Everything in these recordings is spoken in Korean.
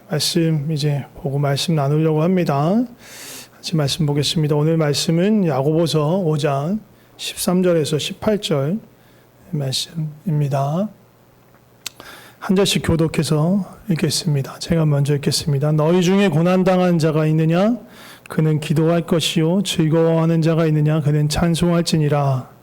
말씀 이제 보고 말씀 나누려고 합니다. 같이 말씀 보겠습니다. 오늘 말씀은 야고보서 5장 13절에서 18절 말씀입니다. 한 절씩 교독해서 읽겠습니다. 제가 먼저 읽겠습니다. 너희 중에 고난당한 자가 있느냐? 그는 기도할 것이요. 즐거워하는 자가 있느냐? 그는 찬송할지니라.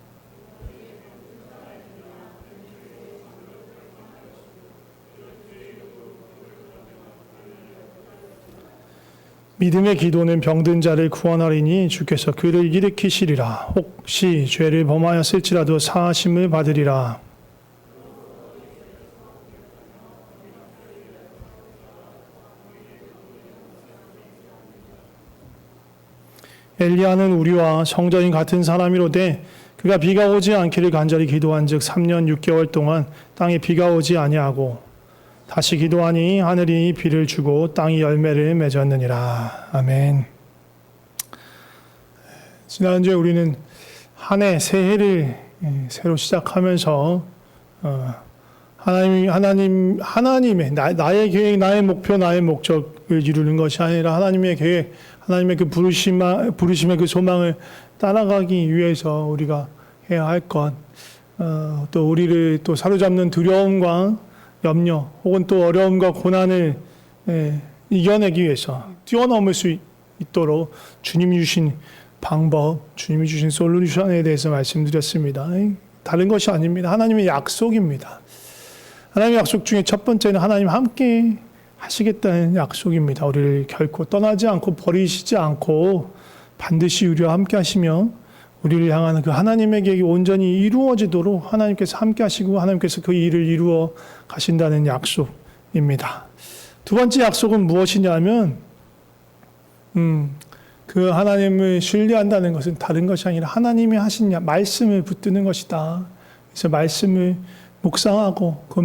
믿음의 기도는 병든 자를 구원하리니 주께서 그를 일으키시리라. 혹시 죄를 범하였을지라도 사하심을 받으리라. 엘리야는 우리와 성전인 같은 사람이로되 그가 비가 오지 않기를 간절히 기도한즉 3년 6개월 동안 땅에 비가 오지 아니하고 다시 기도하니 하늘이 비를 주고 땅이 열매를 맺었느니라. 아멘. 지난주에 우리는 한 해 새해를 새로 시작하면서 하나님의 나의 계획, 나의 목표, 나의 목적을 이루는 것이 아니라 하나님의 계획, 하나님의 그 부르심의 그 소망을 따라가기 위해서 우리가 해야 할 것, 또 우리를 또 사로잡는 두려움과 염려 혹은 또 어려움과 고난을 이겨내기 위해서 뛰어넘을 수 있도록 주님이 주신 방법, 주님이 주신 솔루션에 대해서 말씀드렸습니다. 다른 것이 아닙니다. 하나님의 약속입니다. 하나님의 약속 중에 첫 번째는 하나님 함께 하시겠다는 약속입니다. 우리를 결코 떠나지 않고 버리시지 않고 반드시 우리와 함께 하시며 우리를 향하는 그 하나님의 계획이 온전히 이루어지도록 하나님께서 함께 하시고 하나님께서 그 일을 이루어 가신다는 약속입니다. 두 번째 약속은 무엇이냐면 그 하나님을 신뢰한다는 것은 다른 것이 아니라 하나님이 하신 말씀을 붙드는 것이다. 그래서 말씀을 묵상하고 그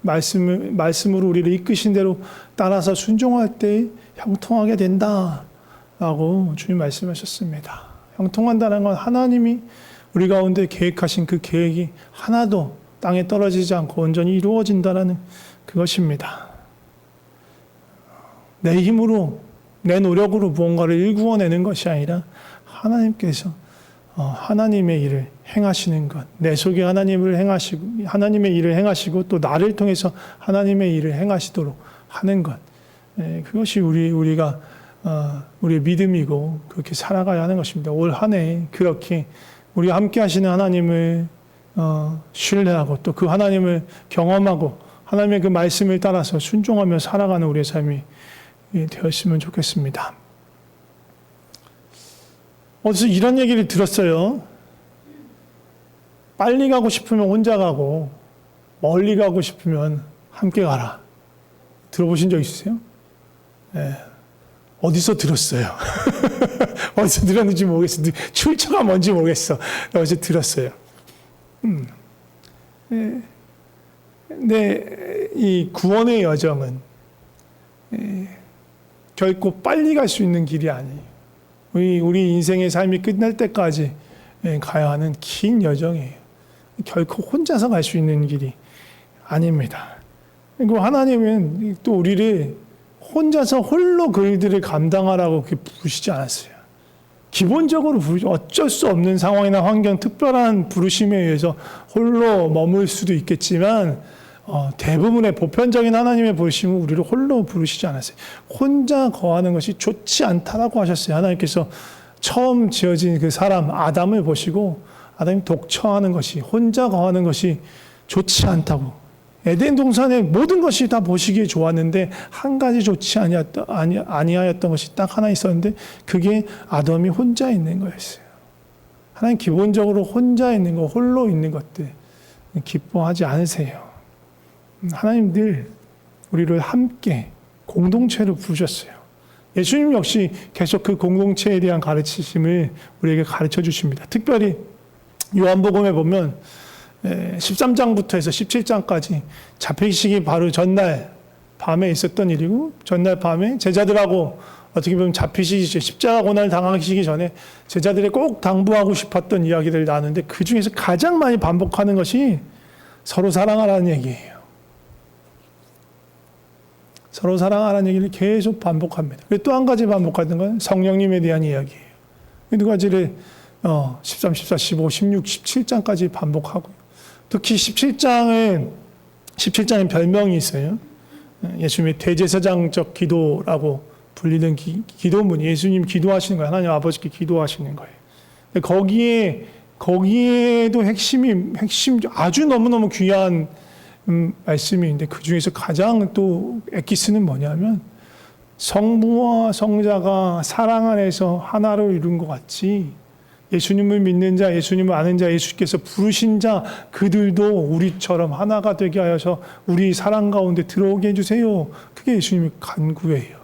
말씀으로 우리를 이끄신 대로 따라서 순종할 때 형통하게 된다라고 주님 말씀하셨습니다. 형통한다는 건 하나님이 우리 가운데 계획하신 그 계획이 하나도 땅에 떨어지지 않고 온전히 이루어진다는 그것입니다. 내 힘으로, 내 노력으로 무언가를 일구어내는 것이 아니라 하나님께서 하나님의 일을 행하시는 것, 내 속에 하나님의 일을 행하시고 또 나를 통해서 하나님의 일을 행하시도록 하는 것, 그것이 우리가 우리의 믿음이고 그렇게 살아가야 하는 것입니다. 올 한 해 그렇게 우리와 함께 하시는 하나님을 신뢰하고 또 그 하나님을 경험하고 하나님의 그 말씀을 따라서 순종하며 살아가는 우리의 삶이 되었으면 좋겠습니다. 어디서 이런 얘기를 들었어요. 빨리 가고 싶으면 혼자 가고 멀리 가고 싶으면 함께 가라. 들어보신 적 있으세요? 네. 어디서 들었어요? 어디서 들었는지 모르겠어. 출처가 뭔지 모르겠어. 어디서 들었어요. 근데 이 구원의 여정은 결코 빨리 갈 수 있는 길이 아니에요. 우리 인생의 삶이 끝날 때까지 가야 하는 긴 여정이에요. 결코 혼자서 갈 수 있는 길이 아닙니다. 그리고 하나님은 또 우리를 혼자서 홀로 그 일들을 감당하라고 그렇게 부르시지 않았어요. 기본적으로 어쩔 수 없는 상황이나 환경, 특별한 부르심에 의해서 홀로 머물 수도 있겠지만 대부분의 보편적인 하나님의 부르심은 우리를 홀로 부르시지 않았어요. 혼자 거하는 것이 좋지 않다라고 하셨어요. 하나님께서 처음 지어진 그 사람 아담을 보시고 아담이 독처하는 것이, 혼자 거하는 것이 좋지 않다고. 에덴 동산의 모든 것이 다 보시기에 좋았는데 한 가지 좋지 아니하였던 것이 딱 하나 있었는데 그게 아담이 혼자 있는 거였어요. 하나님 기본적으로 혼자 있는 거, 홀로 있는 것들 기뻐하지 않으세요. 하나님 늘 우리를 함께 공동체로 부르셨어요. 예수님 역시 계속 그 공동체에 대한 가르치심을 우리에게 가르쳐 주십니다. 특별히 요한복음에 보면 13장부터 해서 17장까지 잡히시기 바로 전날 밤에 있었던 일이고, 전날 밤에 제자들하고 어떻게 보면 잡히시기, 십자가 고난을 당하시기 전에 제자들이 꼭 당부하고 싶었던 이야기들을 나누는데 그 중에서 가장 많이 반복하는 것이 서로 사랑하라는 얘기예요. 서로 사랑하라는 얘기를 계속 반복합니다. 그리고 또 한 가지 반복하는 건 성령님에 대한 이야기예요. 이 두 가지를 13, 14, 15, 16, 17장까지 반복하고, 특히 17장에 별명이 있어요. 예수님의 대제사장적 기도라고 불리는 기도문, 예수님 기도하시는 거예요. 하나님 아버지께 기도하시는 거예요. 거기에도 핵심 아주 너무너무 귀한 말씀이 있는데, 그 중에서 가장 또 엑기스는 뭐냐면, 성부와 성자가 사랑 안에서 하나로 이룬 것 같이 예수님을 믿는 자, 예수님을 아는 자, 예수께서 부르신 자 그들도 우리처럼 하나가 되게 하여서 우리 사랑 가운데 들어오게 해주세요. 그게 예수님의 간구예요.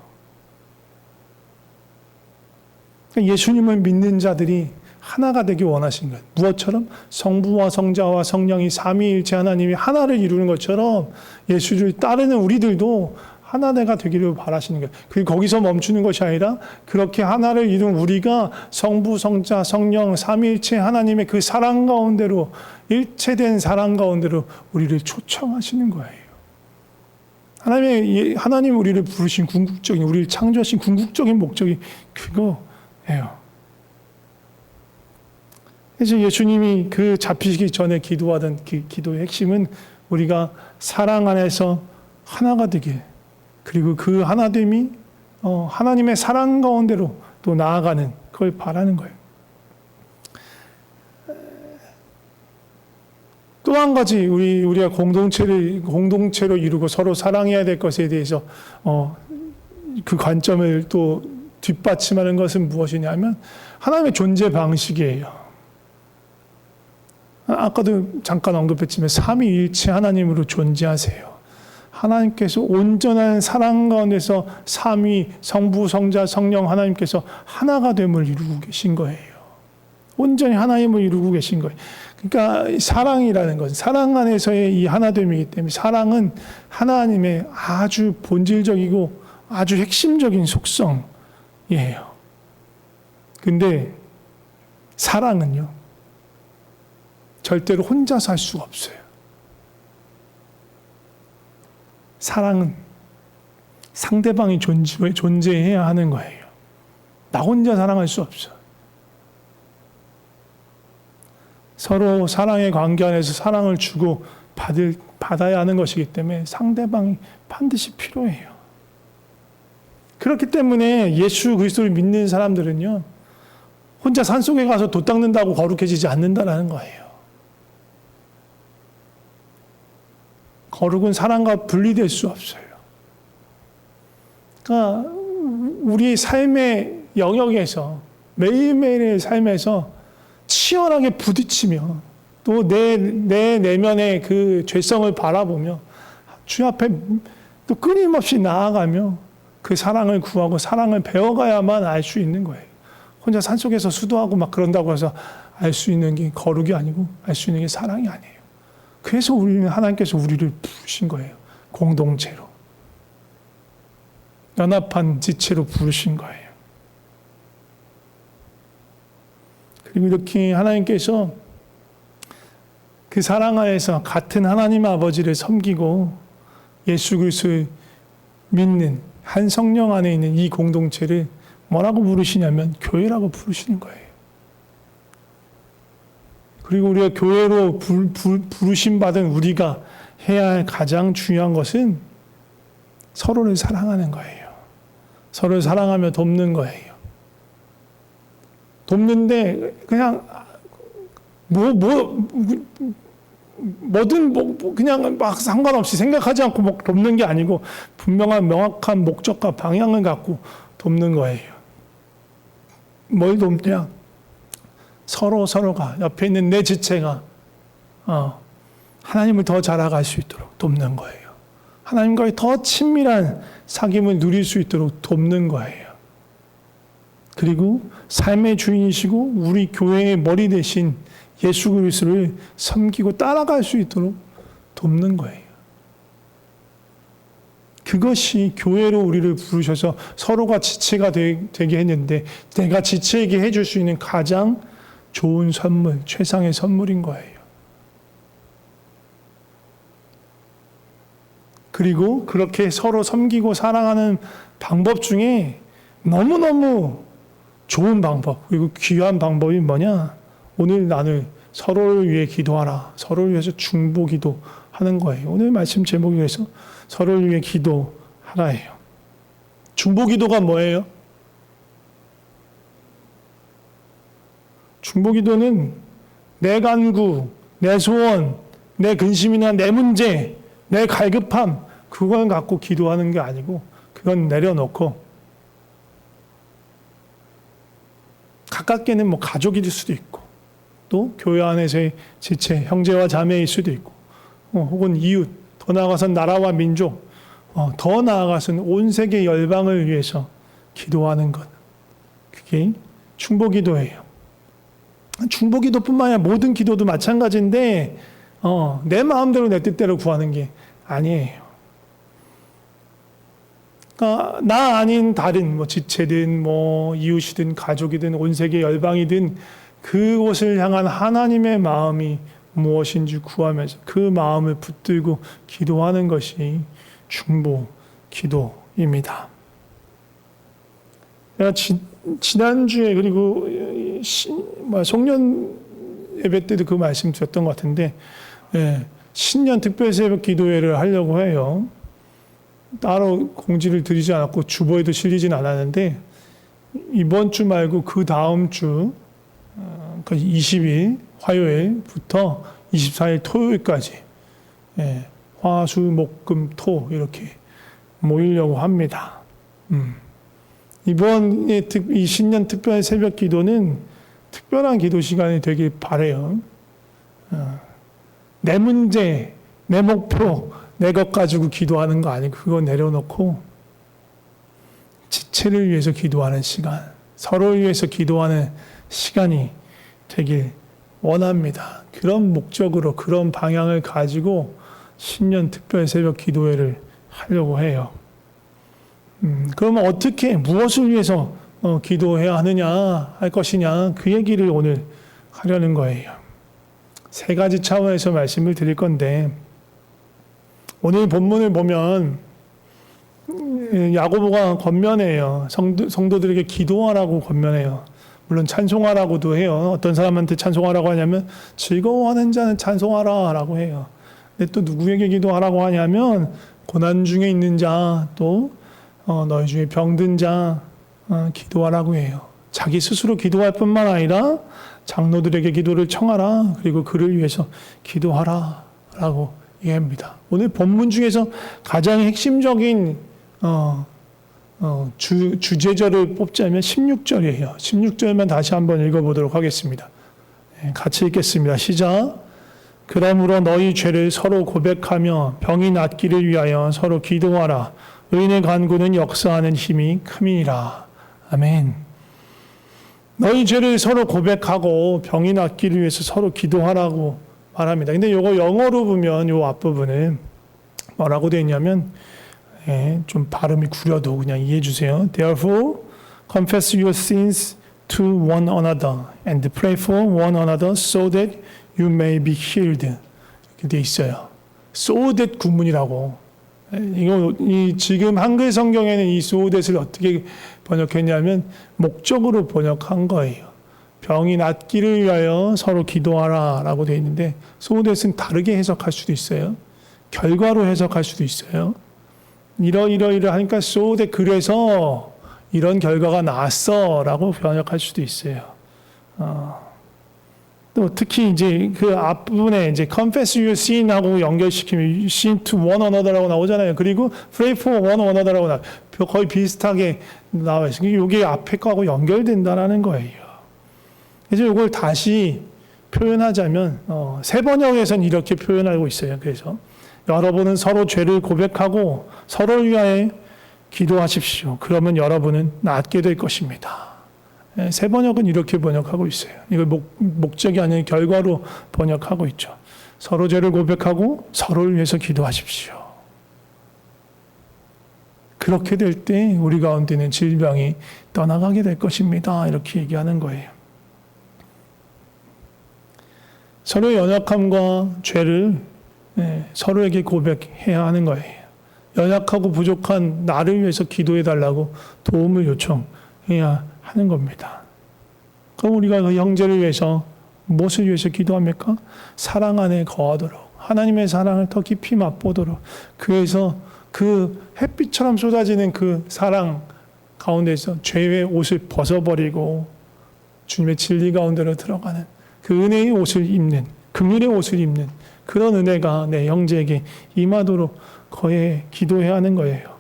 예수님을 믿는 자들이 하나가 되기 원하신 것. 무엇처럼? 성부와 성자와 성령이 삼위일체 하나님이 하나를 이루는 것처럼 예수를 따르는 우리들도 하나가 되기를 바라시는 거예요. 그리고 거기서 멈추는 것이 아니라 그렇게 하나를 이룬 우리가 성부, 성자, 성령, 삼위일체 하나님의 그 사랑 가운데로, 일체된 사랑 가운데로 우리를 초청하시는 거예요. 하나님 우리를 부르신 궁극적인, 우리를 창조하신 궁극적인 목적이 그거예요. 그래서 예수님이 그 잡히시기 전에 기도하던 그 기도의 핵심은 우리가 사랑 안에서 하나가 되길, 그리고 그 하나됨이 하나님의 사랑 가운데로 또 나아가는 그걸 바라는 거예요. 또 한 가지 우리가 공동체로 이루고 서로 사랑해야 될 것에 대해서 그 관점을 또 뒷받침하는 것은 무엇이냐면 하나님의 존재 방식이에요. 아까도 잠깐 언급했지만 삼위일체 하나님으로 존재하세요. 하나님께서 온전한 사랑 가운데서 삼위, 성부, 성자, 성령 하나님께서 하나가 됨을 이루고 계신 거예요. 온전히 하나님을 이루고 계신 거예요. 그러니까 사랑이라는 것은 사랑 안에서의 이 하나됨이기 때문에, 사랑은 하나님의 아주 본질적이고 아주 핵심적인 속성이에요. 근데 사랑은요, 절대로 혼자서 할 수가 없어요. 사랑은 상대방이 존재해야 하는 거예요. 나 혼자 사랑할 수 없어. 서로 사랑의 관계 안에서 사랑을 주고 받아야 하는 것이기 때문에 상대방이 반드시 필요해요. 그렇기 때문에 예수 그리스도를 믿는 사람들은요, 혼자 산속에 가서 돛 닦는다고 거룩해지지 않는다라는 거예요. 거룩은 사랑과 분리될 수 없어요. 그러니까 우리 삶의 영역에서, 매일매일의 삶에서 치열하게 부딪히며 또 내 내면의 그 죄성을 바라보며 주 앞에 또 끊임없이 나아가며 그 사랑을 구하고 사랑을 배워가야만 알 수 있는 거예요. 혼자 산속에서 수도하고 막 그런다고 해서 알 수 있는 게 거룩이 아니고 알 수 있는 게 사랑이 아니에요. 그래서 하나님께서 우리를 부르신 거예요. 공동체로. 연합한 지체로 부르신 거예요. 그리고 이렇게 하나님께서 그 사랑 안에서 같은 하나님 아버지를 섬기고 예수 그리스도를 믿는 한 성령 안에 있는 이 공동체를 뭐라고 부르시냐면 교회라고 부르시는 거예요. 그리고 우리가 교회로 부르심 받은 우리가 해야 할 가장 중요한 것은 서로를 사랑하는 거예요. 서로를 사랑하며 돕는 거예요. 돕는데 그냥 뭐든 그냥 막 상관없이 생각하지 않고 뭐 돕는 게 아니고 분명한 명확한 목적과 방향을 갖고 돕는 거예요. 뭘 돕냐? 서로가 옆에 있는 내 지체가 하나님을 더 잘 알아갈 수 있도록 돕는 거예요. 하나님과의 더 친밀한 사귐을 누릴 수 있도록 돕는 거예요. 그리고 삶의 주인이시고 우리 교회의 머리 대신 예수 그리스도를 섬기고 따라갈 수 있도록 돕는 거예요. 그것이 교회로 우리를 부르셔서 서로가 지체가 되게 했는데, 내가 지체에게 해줄 수 있는 가장 좋은 선물, 최상의 선물인 거예요. 그리고 그렇게 서로 섬기고 사랑하는 방법 중에 너무너무 좋은 방법, 그리고 귀한 방법이 뭐냐? 오늘 나눌 서로를 위해 기도하라. 서로를 위해서 중보 기도하는 거예요. 오늘 말씀 제목이 그래서 서로를 위해 기도하라예요. 중보 기도가 뭐예요? 중보 기도는 내 간구, 내 소원, 내 근심이나 내 문제, 내 갈급함, 그걸 갖고 기도하는 게 아니고 그건 내려놓고 가깝게는 뭐 가족일 수도 있고 또 교회 안에서의 지체, 형제와 자매일 수도 있고 혹은 이웃, 더 나아가서는 나라와 민족, 더 나아가서는 온 세계 열방을 위해서 기도하는 것. 그게 중보기도예요. 중보기도뿐만 아니라 모든 기도도 마찬가지인데 내 마음대로 내 뜻대로 구하는 게 아니에요. 그러니까 나 아닌 다른 뭐 지체든 뭐 이웃이든 가족이든 온 세계 열방이든 그곳을 향한 하나님의 마음이 무엇인지 구하면서 그 마음을 붙들고 기도하는 것이 중보 기도입니다. 내가 지난주에 그리고 송년 예배 때도 그 말씀 드렸던 것 같은데 신년 특별 새벽 기도회를 하려고 해요. 따로 공지를 드리지 않았고 주보에도 실리진 않았는데 이번 주 말고 그 다음 주 20일 화요일부터 24일 토요일까지 화, 수, 목, 금, 토 이렇게 모이려고 합니다. 이번에 이 신년 특별 새벽 기도는 특별한 기도 시간이 되길 바라요. 내 문제, 내 목표, 내 것 가지고 기도하는 거 아니고 그거 내려놓고 지체를 위해서 기도하는 시간, 서로를 위해서 기도하는 시간이 되길 원합니다. 그런 목적으로 그런 방향을 가지고 신년 특별 새벽 기도회를 하려고 해요. 그러면 어떻게 무엇을 위해서 기도해야 하느냐 할 것이냐 그 얘기를 오늘 하려는 거예요. 세 가지 차원에서 말씀을 드릴 건데 오늘 본문을 보면 야고보가 권면해요. 성도들에게 기도하라고 권면해요. 물론 찬송하라고도 해요. 어떤 사람한테 찬송하라고 하냐면 즐거워하는 자는 찬송하라라고 해요. 근데 또 누구에게 기도하라고 하냐면 고난 중에 있는 자, 또 너희 중에 병든 자 기도하라고 해요. 자기 스스로 기도할 뿐만 아니라 장로들에게 기도를 청하라. 그리고 그를 위해서 기도하라라고 얘기합니다. 오늘 본문 중에서 가장 핵심적인 주제절을 뽑자면 16절이에요. 16절만 다시 한번 읽어보도록 하겠습니다. 같이 읽겠습니다. 시작. 그러므로 너희 죄를 서로 고백하며 병이 낫기를 위하여 서로 기도하라. 의인의 간구는 역사하는 힘이 큼이니라. 아멘. 너희 죄를 서로 고백하고 병이 낫기를 위해서 서로 기도하라고 말합니다. 근데 이거 영어로 보면 이 앞부분은 뭐라고 되어 있냐면 좀 발음이 구려도 그냥 이해해 주세요. Therefore, confess your sins to one another and pray for one another so that you may be healed. 이렇게 되어 있어요. So that 구문이라고. 지금 한글 성경에는 이 so that을 어떻게 번역했냐면 목적으로 번역한 거예요. 병이 낫기를 위하여 서로 기도하라 라고 되어 있는데 so that은 다르게 해석할 수도 있어요. 결과로 해석할 수도 있어요. 이러하니까 so that 그래서 이런 결과가 나왔어 라고 번역할 수도 있어요. 또 특히 이제 그 앞부분에 이제 confess your sin하고 연결시키면 sin to one another라고 나오잖아요. 그리고 pray for one another라고 나와요. 거의 비슷하게 나와 있어요. 이게 앞에 거하고 연결된다라는 거예요. 그래서 이걸 다시 표현하자면 새 번역에서는 이렇게 표현하고 있어요. 그래서 여러분은 서로 죄를 고백하고 서로를 위하여 기도하십시오. 그러면 여러분은 낫게 될 것입니다. 새 번역은 이렇게 번역하고 있어요. 이걸 목적이 아닌 결과로 번역하고 있죠. 서로 죄를 고백하고 서로를 위해서 기도하십시오. 그렇게 될 때 우리 가운데는 질병이 떠나가게 될 것입니다. 이렇게 얘기하는 거예요. 서로의 연약함과 죄를 서로에게 고백해야 하는 거예요. 연약하고 부족한 나를 위해서 기도해 달라고 도움을 요청해야 하는 겁니다. 그럼 우리가 그 형제를 위해서 무엇을 위해서 기도합니까? 사랑 안에 거하도록, 하나님의 사랑을 더 깊이 맛보도록, 그래서 그 햇빛처럼 쏟아지는 그 사랑 가운데서 죄의 옷을 벗어버리고 주님의 진리 가운데로 들어가는 그 은혜의 옷을 입는, 긍휼의 옷을 입는 그런 은혜가 내 형제에게 임하도록 거에 기도해야 하는 거예요.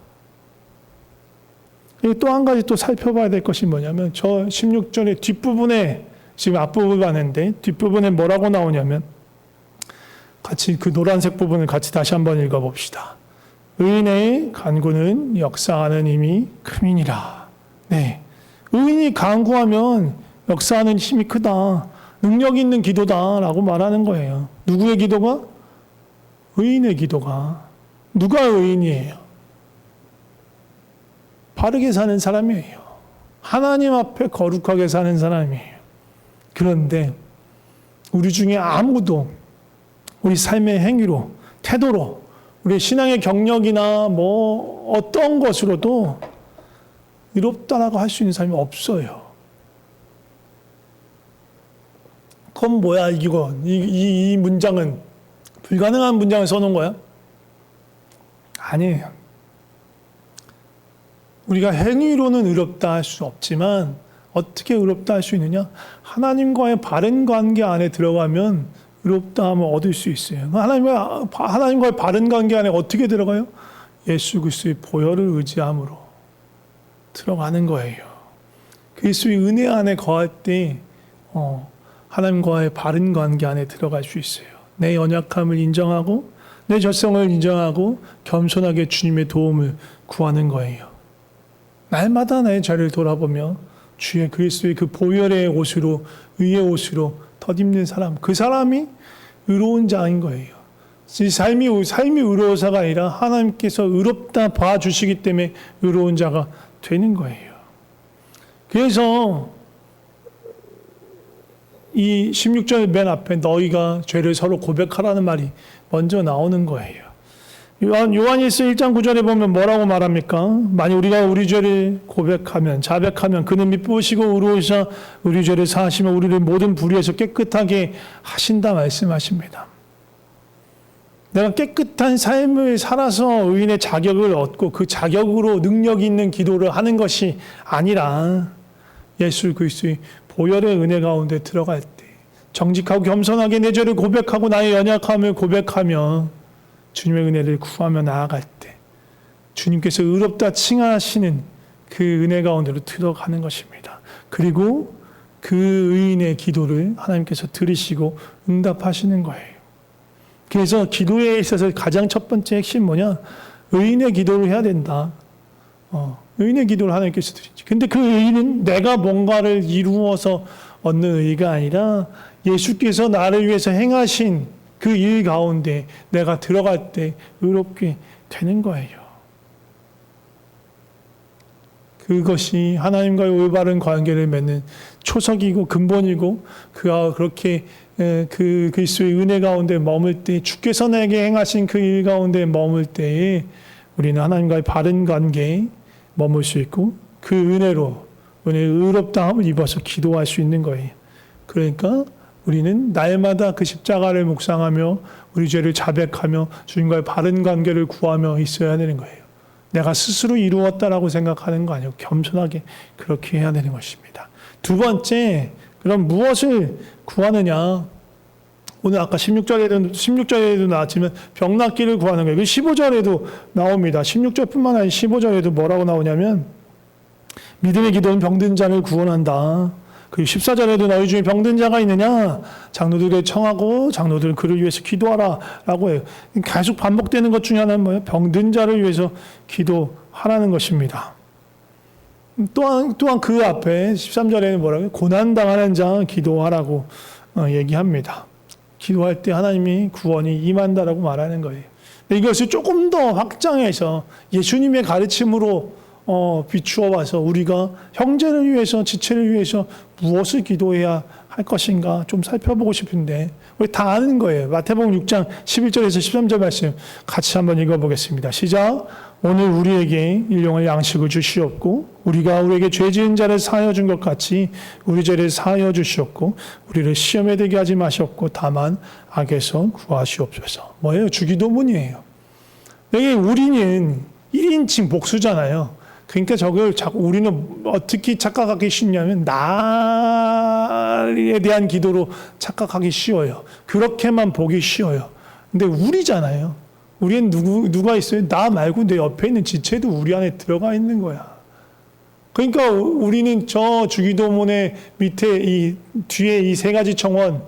또 한 가지 또 살펴봐야 될 것이 뭐냐면 저 16절의 뒷부분에, 지금 앞부분 봤는데 뒷부분에 뭐라고 나오냐면, 같이 그 노란색 부분을 같이 다시 한번 읽어봅시다. 의인의 간구는 역사하는 힘이 큼이니라. 네, 의인이 간구하면 역사하는 힘이 크다, 능력 있는 기도다라고 말하는 거예요. 누구의 기도가? 의인의 기도가. 누가 의인이에요? 바르게 사는 사람이에요. 하나님 앞에 거룩하게 사는 사람이에요. 그런데 우리 중에 아무도 우리 삶의 행위로, 태도로, 우리 신앙의 경력이나 뭐 어떤 것으로도 의롭다라고 할 수 있는 사람이 없어요. 그럼 뭐야 이거? 이 문장은 불가능한 문장을 써놓은 거야? 아니에요. 우리가 행위로는 의롭다 할 수 없지만 어떻게 의롭다 할 수 있느냐? 하나님과의 바른 관계 안에 들어가면 의롭다함을 얻을 수 있어요. 하나님과의 바른 관계 안에 어떻게 들어가요? 예수 그리스도의 보혈을 의지함으로 들어가는 거예요. 그리스도의 은혜 안에 거할 때 하나님과의 바른 관계 안에 들어갈 수 있어요. 내 연약함을 인정하고 내 죄성을 인정하고 겸손하게 주님의 도움을 구하는 거예요. 날마다 내 죄를 돌아보며 주의 그리스도의 그 보혈의 옷으로, 의의 옷으로 덧입는 사람, 그 사람이 의로운 자인 거예요. 삶이 의로워서가 아니라 하나님께서 의롭다 봐주시기 때문에 의로운 자가 되는 거예요. 그래서 이 16절 맨 앞에 너희가 죄를 서로 고백하라는 말이 먼저 나오는 거예요. 요한일서 1장 9절에 보면 뭐라고 말합니까? 만약 우리가 우리 죄를 고백하면, 자백하면 그는 미쁘시고 의로우셔 우리 죄를 사하시며 우리를 모든 불의에서 깨끗하게 하신다 말씀하십니다. 내가 깨끗한 삶을 살아서 의인의 자격을 얻고 그 자격으로 능력 있는 기도를 하는 것이 아니라 예수 그리스도의 보혈의 은혜 가운데 들어갈 때 정직하고 겸손하게 내 죄를 고백하고 나의 연약함을 고백하며 주님의 은혜를 구하며 나아갈 때 주님께서 의롭다 칭하시는 그 은혜 가운데로 들어가는 것입니다. 그리고 그 의인의 기도를 하나님께서 들으시고 응답하시는 거예요. 그래서 기도에 있어서 가장 첫 번째 핵심 뭐냐? 의인의 기도를 해야 된다. 의인의 기도를 하나님께서 드리지. 근데 그 의인은 내가 뭔가를 이루어서 얻는 의가 아니라 예수께서 나를 위해서 행하신 그 일 가운데 내가 들어갈 때 의롭게 되는 거예요. 그것이 하나님과의 올바른 관계를 맺는 초석이고 근본이고 그가 그렇게 그 그리스도의 은혜 가운데 머물 때 주께서 내게 행하신 그 일 가운데 머물 때에 우리는 하나님과의 바른 관계에 머물 수 있고 그 은혜로 은혜의 의롭다함을 입어서 기도할 수 있는 거예요. 그러니까 우리는 날마다 그 십자가를 묵상하며 우리 죄를 자백하며 주님과의 바른 관계를 구하며 있어야 되는 거예요. 내가 스스로 이루었다라고 생각하는 거 아니고 겸손하게 그렇게 해야 되는 것입니다. 두 번째, 그럼 무엇을 구하느냐? 오늘 아까 16절에도 나왔지만 병 낫기를 구하는 거예요. 15절에도 나옵니다. 16절뿐만 아니라 15절에도 뭐라고 나오냐면 믿음의 기도는 병든 자를 구원한다. 그리고 14절에도 너희 중에 병든 자가 있느냐? 장로들에게 청하고 장로들은 그를 위해서 기도하라 라고 해요. 계속 반복되는 것 중에 하나는 뭐예요? 병든 자를 위해서 기도하라는 것입니다. 또한 그 앞에 13절에는 뭐라고 해요? 고난당하는 자 기도하라고 얘기합니다. 기도할 때 하나님이 구원이 임한다라고 말하는 거예요. 이것을 조금 더 확장해서 예수님의 가르침으로 비추어 와서 우리가 형제를 위해서, 지체를 위해서 무엇을 기도해야 할 것인가 좀 살펴보고 싶은데, 우리 다 아는 거예요. 마태복음 6장 11절에서 13절 말씀 같이 한번 읽어보겠습니다. 시작. 오늘 우리에게 일용할 양식을 주시옵고 우리가 우리에게 죄 지은 자를 사하여 준 것 같이 우리 죄를 사하여 주시옵고 우리를 시험에 들게 하지 마시옵고 다만 악에서 구하시옵소서. 뭐예요? 주기도문이에요. 여기 우리는 1인칭 복수잖아요. 그러니까 저걸 자꾸 우리는 어떻게 착각하기 쉽냐면 나에 대한 기도로 착각하기 쉬워요. 그렇게만 보기 쉬워요. 근데 우리잖아요. 우리는 누가 있어요? 나 말고 내 옆에 있는 지체도 우리 안에 들어가 있는 거야. 그러니까 우리는 저 주기도문의 밑에 이 뒤에 이 세 가지 청원,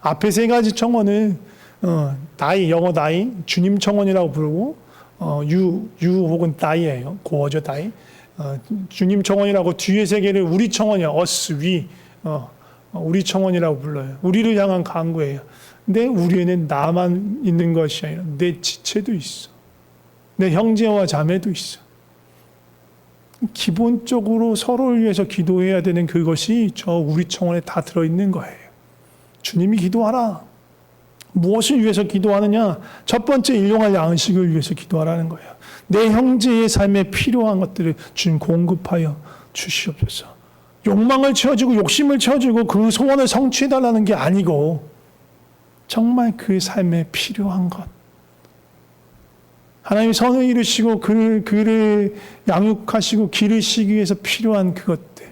앞에 세 가지 청원은 나이, 영어 나이, 주님 청원이라고 부르고 유 혹은 다이예요. 고어죠, 다이. 주님 청원이라고 뒤에 세 개를 우리 청원이야. us, we. 우리 청원이라고 불러요. 우리를 향한 간구예요. 근데 우리에는 나만 있는 것이 아니라 내 지체도 있어. 내 형제와 자매도 있어. 기본적으로 서로를 위해서 기도해야 되는 그것이 저 우리 청원에 다 들어있는 거예요. 주님이 기도하라. 무엇을 위해서 기도하느냐? 첫 번째 일용할 양식을 위해서 기도하라는 거예요. 내 형제의 삶에 필요한 것들을 주님 공급하여 주시옵소서. 욕망을 채워주고 욕심을 채워주고 그 소원을 성취해달라는 게 아니고 정말 그 삶에 필요한 것. 하나님이 선을 이루시고 그를 양육하시고 기르시기 위해서 필요한 그것들.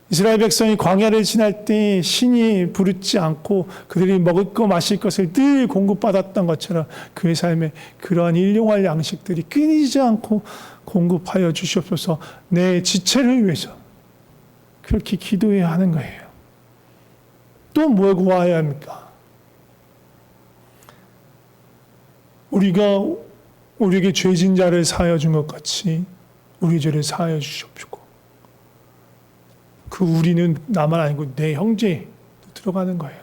이스라엘 백성이 광야를 지날 때 신이 부르지 않고 그들이 먹을 거 마실 것을 늘 공급받았던 것처럼 그의 삶에 그러한 일용할 양식들이 끊이지 않고 공급하여 주시옵소서. 내 지체를 위해서 그렇게 기도해야 하는 거예요. 또 뭘 구해야 합니까? 우리가 우리에게 죄진 자를 사하여 준 것 같이 우리 죄를 사하여 주시옵시고 그 우리는 나만 아니고 내 형제도 들어가는 거예요.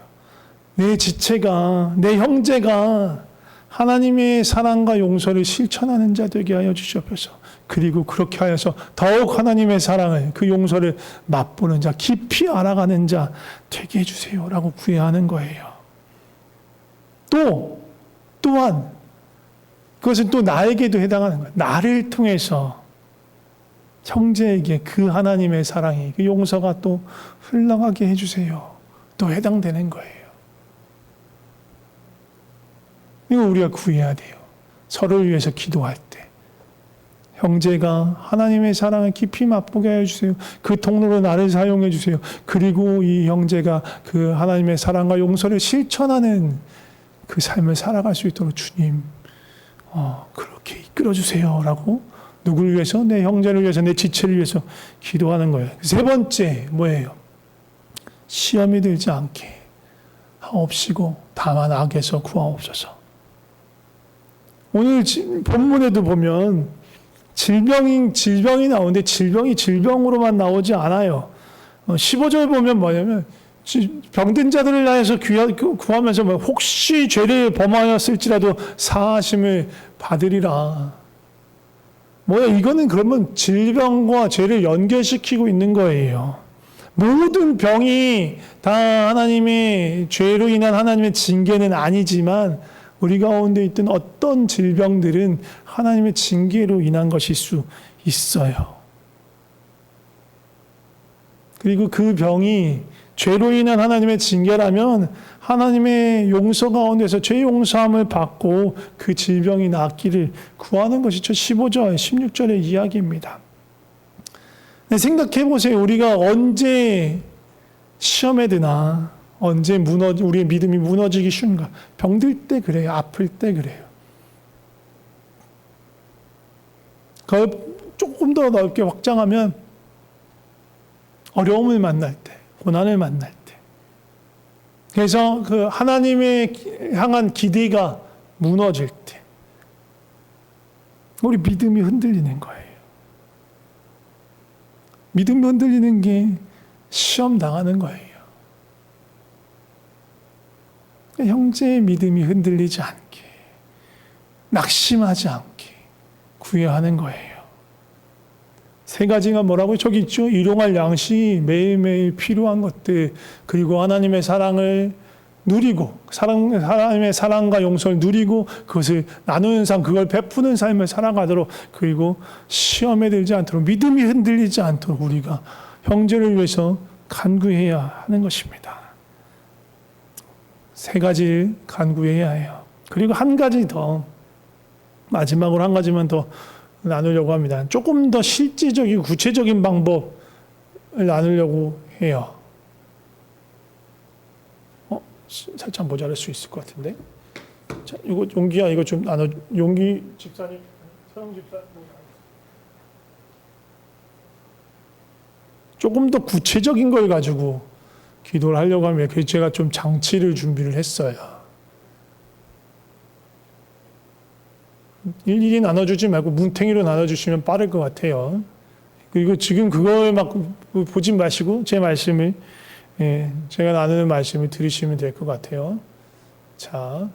내 지체가, 내 형제가 하나님의 사랑과 용서를 실천하는 자 되게 하여 주시옵소서. 그리고 그렇게 하여서 더욱 하나님의 사랑을, 그 용서를 맛보는 자, 깊이 알아가는 자 되게 해주세요라고 구해야 하는 거예요. 또한 그것은 또 나에게도 해당하는 거예요. 나를 통해서 형제에게 그 하나님의 사랑이, 그 용서가 또 흘러가게 해주세요. 또 해당되는 거예요. 이거 우리가 구해야 돼요. 서로를 위해서 기도할 때. 형제가 하나님의 사랑을 깊이 맛보게 해주세요. 그 통로로 나를 사용해 주세요. 그리고 이 형제가 그 하나님의 사랑과 용서를 실천하는 그 삶을 살아갈 수 있도록 주님, 그렇게 이끌어주세요. 라고 누구를 위해서? 내 형제를 위해서, 내 지체를 위해서 기도하는 거예요. 세 번째, 뭐예요? 시험이 들지 않게 하옵시고 다만 악에서 구하옵소서. 오늘 본문에도 보면 질병이 나오는데 질병이 질병으로만 나오지 않아요. 15절 보면 뭐냐면 병든 자들을 위해서 구하면서 혹시 죄를 범하였을지라도 사하심을 받으리라. 뭐야, 이거는 그러면 질병과 죄를 연결시키고 있는 거예요. 모든 병이 다 하나님의 죄로 인한 하나님의 징계는 아니지만 우리 가운데 있던 어떤 질병들은 하나님의 징계로 인한 것일 수 있어요. 그리고 그 병이 죄로 인한 하나님의 징계라면 하나님의 용서 가운데서 죄 용서함을 받고 그 질병이 낫기를 구하는 것이 15절, 16절의 이야기입니다. 생각해 보세요. 우리가 언제 시험에 드나, 언제 우리의 믿음이 무너지기 쉬운가? 병들 때 그래요. 아플 때 그래요. 그걸 조금 더 넓게 확장하면 어려움을 만날 때, 고난을 만날 때. 그래서 그 하나님의 향한 기대가 무너질 때 우리 믿음이 흔들리는 거예요. 믿음이 흔들리는 게 시험 당하는 거예요. 형제의 믿음이 흔들리지 않게, 낙심하지 않게 구해야 하는 거예요. 세 가지가 뭐라고요? 저기 있죠. 일용할 양식이 매일매일 필요한 것들, 그리고 하나님의 사랑을 누리고 하나님의 사랑과 용서를 누리고 그것을 나누는 삶, 그걸 베푸는 삶을 살아가도록, 그리고 시험에 들지 않도록, 믿음이 흔들리지 않도록 우리가 형제를 위해서 간구해야 하는 것입니다. 세 가지 간구해야 해요. 그리고 한 가지 더, 마지막으로 한 가지만 더 나누려고 합니다. 조금 더 실질적이고 구체적인 방법을 나누려고 해요. 살짝 모자랄 수 있을 것 같은데. 자, 이거 용기야, 이거 좀 나눠. 용기 집사님, 서영 집사님. 조금 더 구체적인 걸 가지고 기도를 하려고 하면, 그래서 제가 좀 장치를 준비를 했어요. 일일이 나눠주지 말고 문탱이로 나눠주시면 빠를 것 같아요. 그리고 지금 그걸 막 보지 마시고 제 말씀을, 제가 나누는 말씀을 들으시면 될 것 같아요. 자,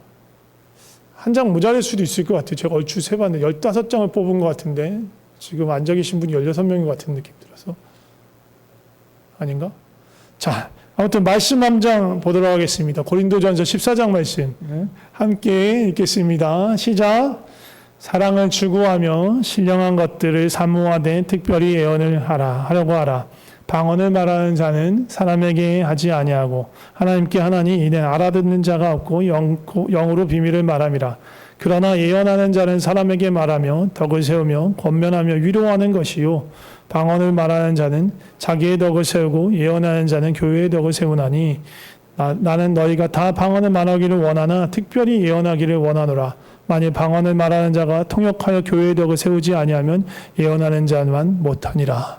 한 장 모자랄 수도 있을 것 같아요. 제가 얼추 세봤는데 15장을 뽑은 것 같은데 지금 앉아 계신 분이 16명인 것 같은 느낌 들어서. 아닌가? 자, 아무튼 말씀 한 장 보도록 하겠습니다. 고린도전서 14장 말씀 함께 읽겠습니다. 시작. 사랑을 추구하며 신령한 것들을 사모하되 특별히 예언을 하려고 하라. 방언을 말하는 자는 사람에게 하지 아니하고 하나님께 하나니 이는 알아듣는 자가 없고 영으로 비밀을 말함이라. 그러나 예언하는 자는 사람에게 말하며 덕을 세우며 권면하며 위로하는 것이요, 방언을 말하는 자는 자기의 덕을 세우고 예언하는 자는 교회의 덕을 세우나니 나는 너희가 다 방언을 말하기를 원하나 특별히 예언하기를 원하노라. 만일 방언을 말하는 자가 통역하여 교회의 덕을 세우지 아니하면 예언하는 자만 못하니라.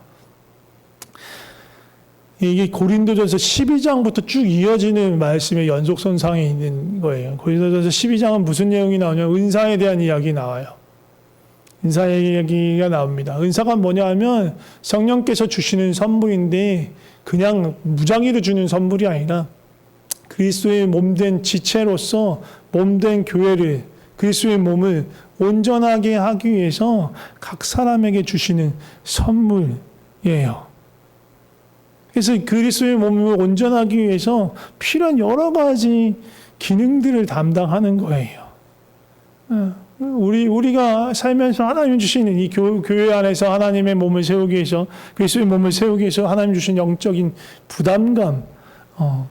이게 고린도전서 12장부터 쭉 이어지는 말씀의 연속선상에 있는 거예요. 고린도전서 12장은 무슨 내용이 나오냐면 은사에 대한 이야기 나와요. 은사 이야기가 나옵니다. 은사가 뭐냐 하면 성령께서 주시는 선물인데 그냥 무작위로 주는 선물이 아니라 그리스도의 몸된 지체로서 몸된 교회를, 그리스도의 몸을 온전하게 하기 위해서 각 사람에게 주시는 선물이에요. 그래서 그리스도의 몸을 온전하기 위해서 필요한 여러 가지 기능들을 담당하는 거예요. 우리가 살면서 하나님 주시는 이 교회 안에서 하나님의 몸을 세우기 위해서, 그리스도의 몸을 세우기 위해서 하나님 주신 영적인 부담감,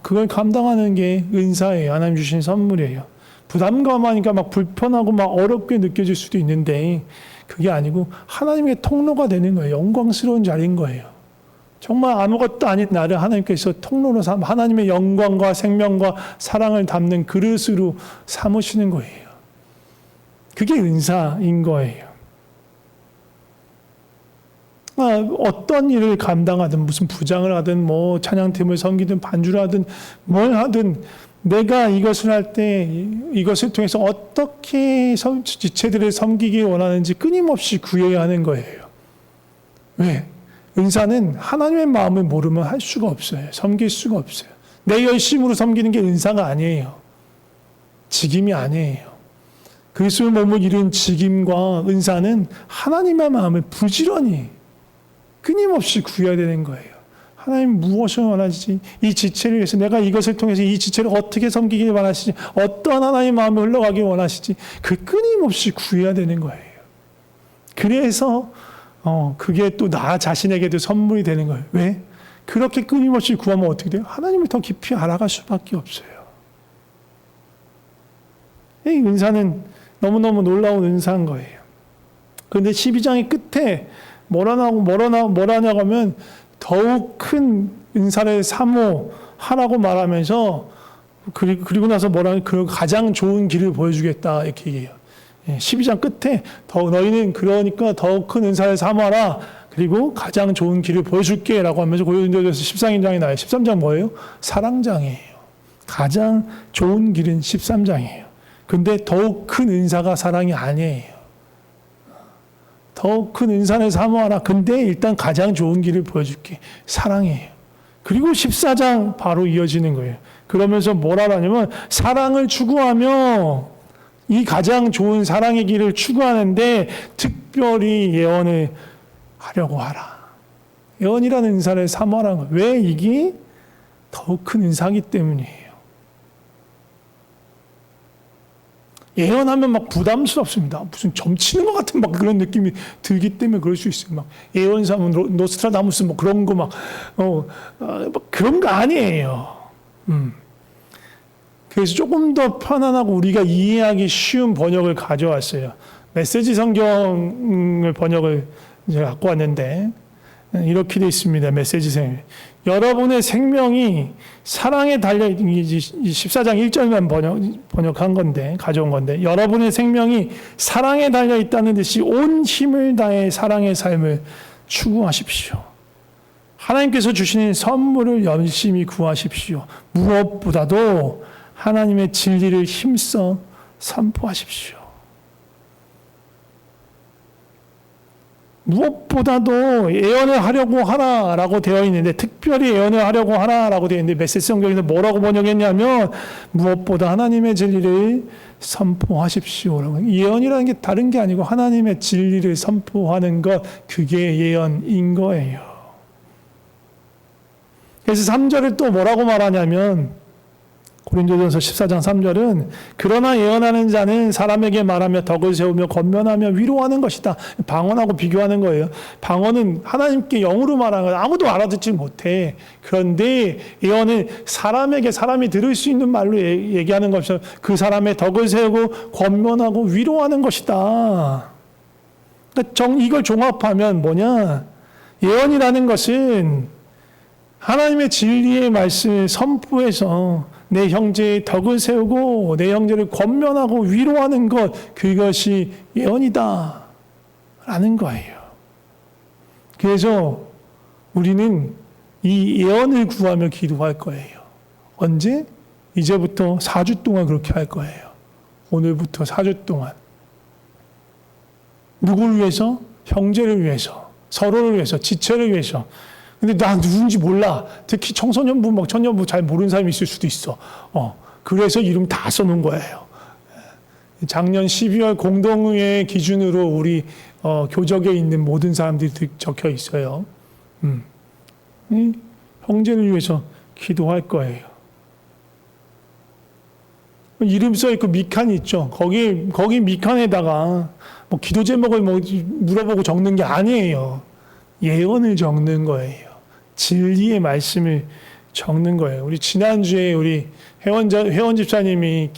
그걸 감당하는 게 은사예요. 하나님 주신 선물이에요. 부담감하니까 막 불편하고 막 어렵게 느껴질 수도 있는데 그게 아니고 하나님의 통로가 되는 거예요. 영광스러운 자리인 거예요. 정말 아무것도 아닌 나를 하나님께서 통로로 삼아 하나님의 영광과 생명과 사랑을 담는 그릇으로 삼으시는 거예요. 그게 은사인 거예요. 어떤 일을 감당하든, 무슨 부장을 하든, 뭐 찬양팀을 섬기든, 반주를 하든, 뭘 하든, 내가 이것을 할 때 이것을 통해서 어떻게 지체들을 섬기기 원하는지 끊임없이 구해야 하는 거예요. 왜? 은사는 하나님의 마음을 모르면 할 수가 없어요. 섬길 수가 없어요. 내 열심으로 섬기는 게 은사가 아니에요. 직임이 아니에요. 그리스도의 몸을 이룬 직임과 은사는 하나님의 마음을 부지런히 끊임없이 구해야 되는 거예요. 하나님 무엇을 원하시지? 이 지체를 위해서 내가 이것을 통해서 이 지체를 어떻게 섬기길 원하시지? 어떤 하나님의 마음을 흘러가길 원하시지? 그 끊임없이 구해야 되는 거예요. 그래서 그게 또 나 자신에게도 선물이 되는 거예요. 왜? 그렇게 끊임없이 구하면 어떻게 돼요? 하나님을 더 깊이 알아갈 수밖에 없어요. 이 은사는 너무너무 놀라운 은사인 거예요. 그런데 12장의 끝에 뭐라냐고 하면 더욱 큰 은사를 사모하라고 말하면서 그리고 나서 그 가장 좋은 길을 보여주겠다 이렇게 얘기해요. 12장 끝에 너희는 그러니까 더욱 큰 은사를 사모하라. 그리고 가장 좋은 길을 보여줄게 라고 하면서 고린도전서 13장이 나와요. 13장 뭐예요? 사랑장이에요. 가장 좋은 길은 13장이에요. 근데 더욱 큰 은사가 사랑이 아니에요. 더욱 큰 은사를 사모하라. 근데 일단 가장 좋은 길을 보여줄게. 사랑이에요. 그리고 14장 바로 이어지는 거예요. 그러면서 뭐라 하냐면 사랑을 추구하며 이 가장 좋은 사랑의 길을 추구하는데 특별히 예언을 하려고 하라. 예언이라는 은사를 사모하라는 거예요. 왜? 이게 더욱 큰 은사이기 때문이에요. 예언하면 막 부담스럽습니다. 무슨 점치는 것 같은 막 그런 느낌이 들기 때문에 그럴 수 있어요. 막 예언사면 노스트라다무스 뭐 그런 거 막 그런 거 아니에요. 그래서 조금 더 편안하고 우리가 이해하기 쉬운 번역을 가져왔어요. 메시지 성경을 번역을 이제 갖고 왔는데 이렇게 되어 있습니다. 메시지 성경. 여러분의 생명이 사랑에 달려 14장 1절만 번역한 건데 가져온 건데 여러분의 생명이 사랑에 달려 있다는 듯이 온 힘을 다해 사랑의 삶을 추구하십시오. 하나님께서 주시는 선물을 열심히 구하십시오. 무엇보다도 하나님의 진리를 힘써 선포하십시오. 무엇보다도 예언을 하려고 하라라고 되어 있는데 특별히 예언을 하려고 하라라고 되어 있는데 메시지 성경에서 뭐라고 번역했냐면 무엇보다 하나님의 진리를 선포하십시오. 예언이라는 게 다른 게 아니고 하나님의 진리를 선포하는 것 그게 예언인 거예요. 그래서 3절을 또 뭐라고 말하냐면 고린도전서 14장 3절은 그러나 예언하는 자는 사람에게 말하며 덕을 세우며 권면하며 위로하는 것이다. 방언하고 비교하는 거예요. 방언은 하나님께 영으로 말하는 거 아무도 알아듣지 못해. 그런데 예언은 사람에게 사람이 들을 수 있는 말로 얘기하는 것이죠. 그 사람의 덕을 세우고 권면하고 위로하는 것이다. 그러니까 이걸 종합하면 뭐냐? 예언이라는 것은 하나님의 진리의 말씀을 선포해서 내 형제의 덕을 세우고 내 형제를 권면하고 위로하는 것 그것이 예언이다 라는 거예요. 그래서 우리는 이 예언을 구하며 기도할 거예요. 언제? 이제부터 4주 동안 그렇게 할 거예요. 오늘부터 4주 동안. 누구를 위해서? 형제를 위해서, 서로를 위해서, 지체를 위해서. 근데 나 누군지 몰라. 특히 청소년부, 막 청년부 잘 모르는 사람이 있을 수도 있어. 그래서 이름 다 써놓은 거예요. 작년 12월 공동회 기준으로 우리 교적에 있는 모든 사람들이 적혀 있어요. 형제를 위해서 기도할 거예요. 이름 써있고 미칸이 있죠. 거기 미칸에다가 뭐 기도 제목을 뭐 물어보고 적는 게 아니에요. 예언을 적는 거예요. 진리의 말씀을 적는 거예요. 우리 지난주에 우리 회원 집사님이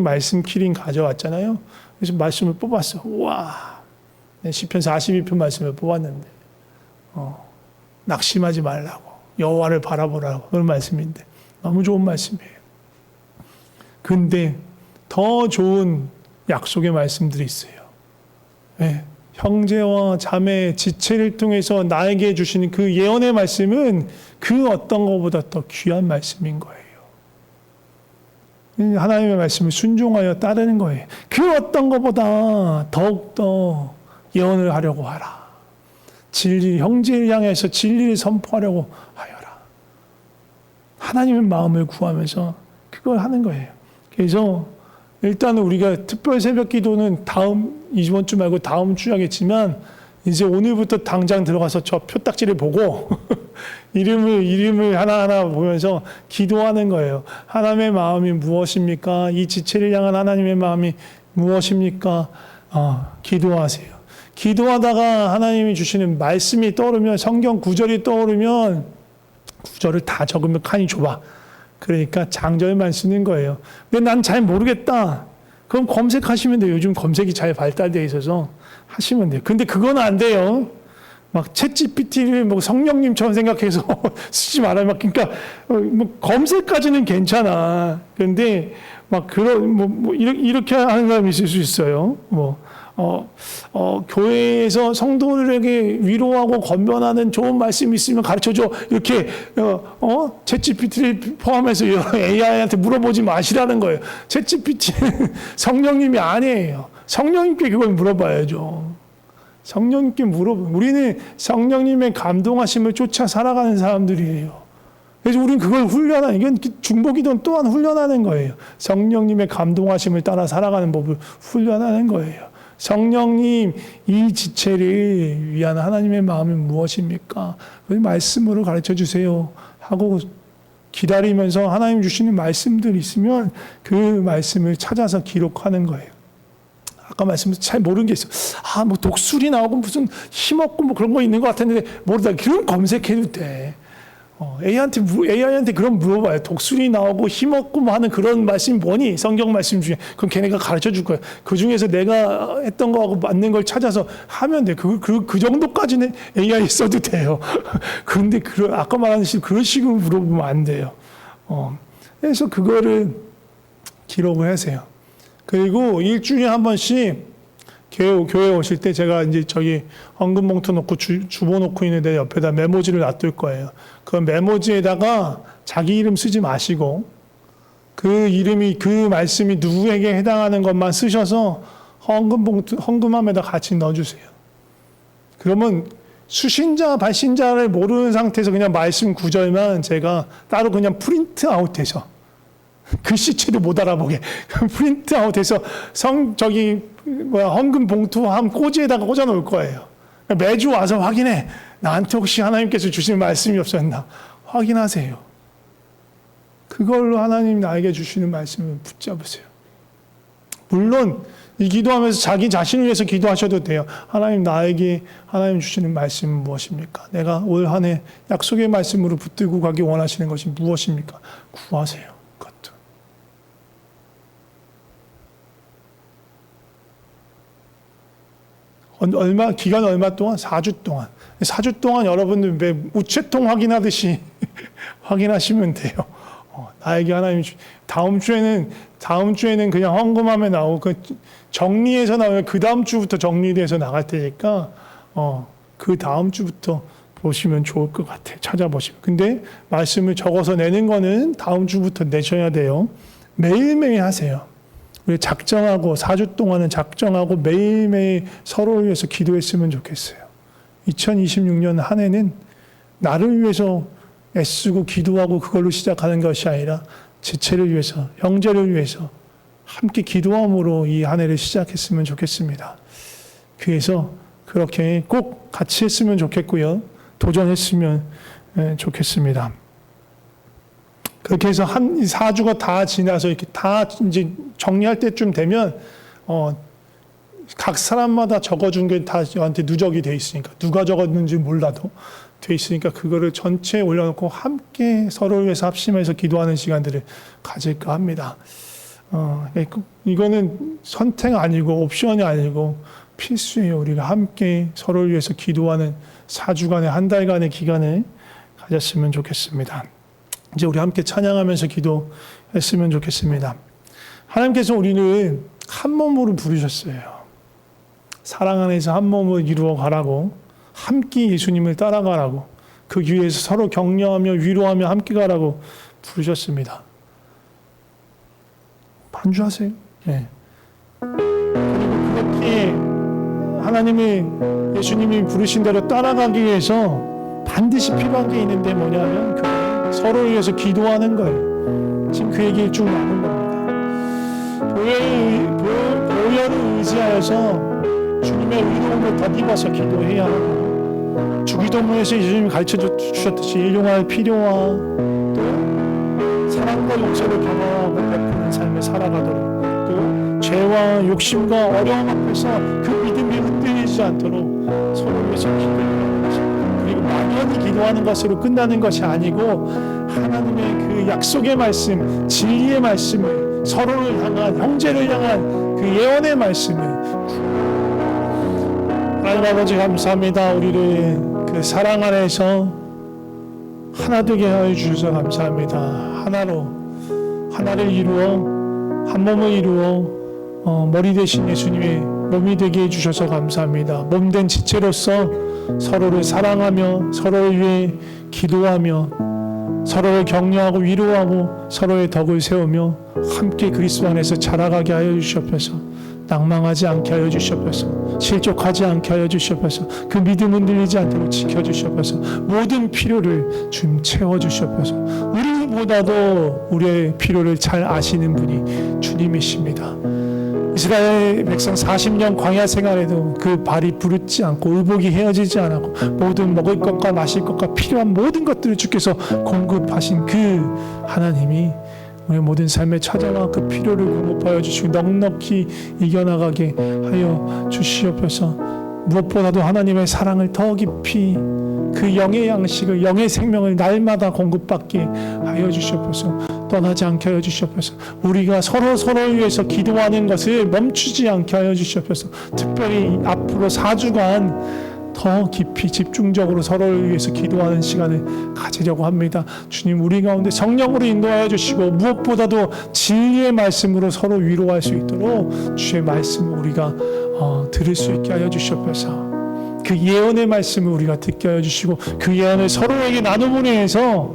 말씀 키링 가져왔잖아요. 그래서 말씀을 뽑았어. 와, 시편 42편 말씀을 뽑았는데 낙심하지 말라고 여호와를 바라보라고 그런 말씀인데 너무 좋은 말씀이에요. 근데 더 좋은 약속의 말씀들이 있어요. 네. 형제와 자매, 지체를 통해서 나에게 주시는 그 예언의 말씀은 그 어떤 것보다 더 귀한 말씀인 거예요. 하나님의 말씀을 순종하여 따르는 거예요. 그 어떤 것보다 더욱더 예언을 하려고 하라. 진리, 형제를 향해서 진리를 선포하려고 하여라. 하나님의 마음을 구하면서 그걸 하는 거예요. 그래서 일단 우리가 특별 새벽 기도는 이번 주 말고 다음 주 하겠지만 이제 오늘부터 당장 들어가서 저 표딱지를 보고 이름을 하나하나 보면서 기도하는 거예요. 하나님의 마음이 무엇입니까? 이 지체를 향한 하나님의 마음이 무엇입니까? 기도하세요. 기도하다가 하나님이 주시는 말씀이 떠오르면 성경 구절이 떠오르면 구절을 다 적으면 칸이 좁아. 그러니까 장절만 쓰는 거예요. 근데 난 잘 모르겠다. 그럼 검색하시면 돼요. 요즘 검색이 잘 발달되어 있어서 하시면 돼요. 근데 그건 안 돼요. 막 챗GPT를 뭐 성령님처럼 생각해서 쓰지 말아요. 막 그러니까 뭐 검색까지는 괜찮아. 그런데 막 그런 이렇게 하는 사람이 있을 수 있어요. 교회에서 성도들에게 위로하고 권면하는 좋은 말씀이 있으면 가르쳐줘. 이렇게, 챗GPT를 포함해서 AI한테 물어보지 마시라는 거예요. 챗GPT는 성령님이 아니에요. 성령님께 그걸 물어봐야죠. 성령님께 우리는 성령님의 감동하심을 쫓아 살아가는 사람들이에요. 그래서 우리는 그걸 이건 중보기도는 또한 훈련하는 거예요. 성령님의 감동하심을 따라 살아가는 법을 훈련하는 거예요. 성령님, 이 지체를 위한 하나님의 마음은 무엇입니까? 그 말씀으로 가르쳐 주세요 하고 기다리면서 하나님 주시는 말씀들 있으면 그 말씀을 찾아서 기록하는 거예요. 아까 말씀에서 잘 모르는 게 있어. 뭐 독수리 나오고 무슨 힘없고 뭐 그런 거 있는 것 같았는데 모르다. 그럼 검색해도 돼. AI한테 그럼 물어봐요. 독수리 나오고 힘없고 뭐 하는 그런 말씀이 뭐니? 성경 말씀 중에. 그럼 걔네가 가르쳐 줄 거예요. 그 중에서 내가 했던 거하고 맞는 걸 찾아서 하면 돼. 그 정도까지는 AI 써도 돼요. 그런데 아까 말한 식으로 그런 식으로 물어보면 안 돼요. 그래서 그거를 기록을 하세요. 그리고 일주일에 한 번씩 교회 오실 때 제가 이제 저기 헌금 봉투 놓고 주보 놓고 있는데 옆에다 메모지를 놔둘 거예요. 그 메모지에다가 자기 이름 쓰지 마시고 그 말씀이 누구에게 해당하는 것만 쓰셔서 헌금함에다 같이 넣어주세요. 그러면 수신자, 발신자를 모르는 상태에서 그냥 말씀 구절만 제가 따로 그냥 프린트 아웃해서 글씨체도 못 알아보게 프린트 아웃해서 헌금 봉투 한 꼬지에다가 꽂아 놓을 거예요. 매주 와서 확인해. 나한테 혹시 하나님께서 주신 말씀이 없었나? 확인하세요. 그걸로 하나님 나에게 주시는 말씀을 붙잡으세요. 물론 이 기도하면서 자기 자신을 위해서 기도하셔도 돼요. 하나님 나에게 하나님 주시는 말씀은 무엇입니까? 내가 올 한 해 약속의 말씀으로 붙들고 가기 원하시는 것이 무엇입니까? 구하세요. 그것도. 기간 얼마 동안? 4주 동안. 4주 동안 여러분들 왜 우체통 확인하듯이 확인하시면 돼요. 나에게 하나님 다음 주에는 그냥 헌금함에 나오고 정리해서 나오면 그 다음 주부터 정리돼서 나갈 테니까 그 다음 주부터 보시면 좋을 것 같아요. 찾아보시면. 근데 말씀을 적어서 내는 거는 다음 주부터 내셔야 돼요. 매일매일 하세요. 우리 작정하고 4주 동안은 작정하고 매일매일 서로를 위해서 기도했으면 좋겠어요. 2026년 한 해는 나를 위해서 애쓰고 기도하고 그걸로 시작하는 것이 아니라 지체를 위해서, 형제를 위해서 함께 기도함으로 이 한 해를 시작했으면 좋겠습니다. 그래서 그렇게 꼭 같이 했으면 좋겠고요. 도전했으면 좋겠습니다. 그렇게 해서 4주가 다 지나서 이렇게 다 이제 정리할 때쯤 되면 각 사람마다 적어준 게 다 저한테 누적이 돼 있으니까 누가 적었는지 몰라도 돼 있으니까 그거를 전체에 올려놓고 함께 서로를 위해서 합심해서 기도하는 시간들을 가질까 합니다. 이거는 선택 아니고 옵션이 아니고 필수예요. 우리가 함께 서로를 위해서 기도하는 4주간의 한 달간의 기간을 가졌으면 좋겠습니다. 이제 우리 함께 찬양하면서 기도했으면 좋겠습니다. 하나님께서 우리를 한 몸으로 부르셨어요. 사랑 안에서 한 몸을 이루어 가라고, 함께 예수님을 따라가라고, 그 위에서 서로 격려하며 위로하며 함께 가라고 부르셨습니다. 반주하세요. 네. 그리고 그렇게 예수님이 부르신 대로 따라가기 위해서 반드시 필요한 게 있는데 뭐냐면 서로를 위해서 기도하는 거예요. 지금 그 얘기 쭉 나눈 겁니다. 보혈을 의지하여서 주님의 의로움을 덧입어서 기도해야 하고, 주기도문에서 예수님이 가르쳐 주셨듯이 일용할 필요와 또 사랑과 용서를 경험하고 베푸는 삶을 살아가도록, 또 죄와 욕심과 어려움 앞에서 그 믿음이 흔들리지 않도록 서로를 위해서 기도해야 것입니다. 그리고 막연히 기도하는 것으로 끝나는 것이 아니고 하나님의 그 약속의 말씀, 진리의 말씀을, 서로를 향한, 형제를 향한 그 예언의 말씀을, 하나님 아버지 감사합니다. 우리를 그 사랑 안에서 하나 되게 하여 주셔서 감사합니다. 하나를 이루어 한 몸을 이루어 머리 대신 예수님의 몸이 되게 해주셔서 감사합니다. 몸된 지체로서 서로를 사랑하며 서로를 위해 기도하며 서로를 격려하고 위로하고 서로의 덕을 세우며 함께 그리스도 안에서 자라가게 하여 주시옵소서. 낭망하지 않게 하여 주시옵소서. 실족하지 않게 하여 주시옵소서. 그 믿음 흔들리지 않도록 지켜주시옵소서. 모든 필요를 주님 채워주시옵소서. 우리보다도 우리의 필요를 잘 아시는 분이 주님이십니다. 이 이스라엘 백성 40년 광야 생활에도 그 발이 부르지 않고 의복이 헤어지지 않고 모든 먹을 것과 마실 것과 필요한 모든 것들을 주께서 공급하신 그 하나님이 우리 모든 삶에 찾아와 그 필요를 공급하여 주시고 넉넉히 이겨나가게 하여 주시옵소서. 무엇보다도 하나님의 사랑을 더 깊이 그 영의 양식을 영의 생명을 날마다 공급받게 하여 주시옵소서. 떠나지 않게 하여 주시옵소서. 우리가 서로를 위해서 기도하는 것을 멈추지 않게 하여 주시옵소서. 특별히 앞으로 4주간 더 깊이 집중적으로 서로를 위해서 기도하는 시간을 가지려고 합니다. 주님, 우리 가운데 성령으로 인도하여 주시고 무엇보다도 진리의 말씀으로 서로 위로할 수 있도록 주의 말씀을 우리가 들을 수 있게 하여 주시옵소서. 그 예언의 말씀을 우리가 듣게 하여 주시고 그 예언을 서로에게 나눔으로 해서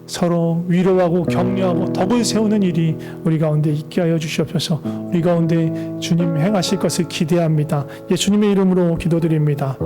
서로 위로하고 격려하고 덕을 세우는 일이 우리 가운데 있게 하여 주시옵소서. 우리 가운데 주님 행하실 것을 기대합니다. 예수님의 이름으로 기도드립니다.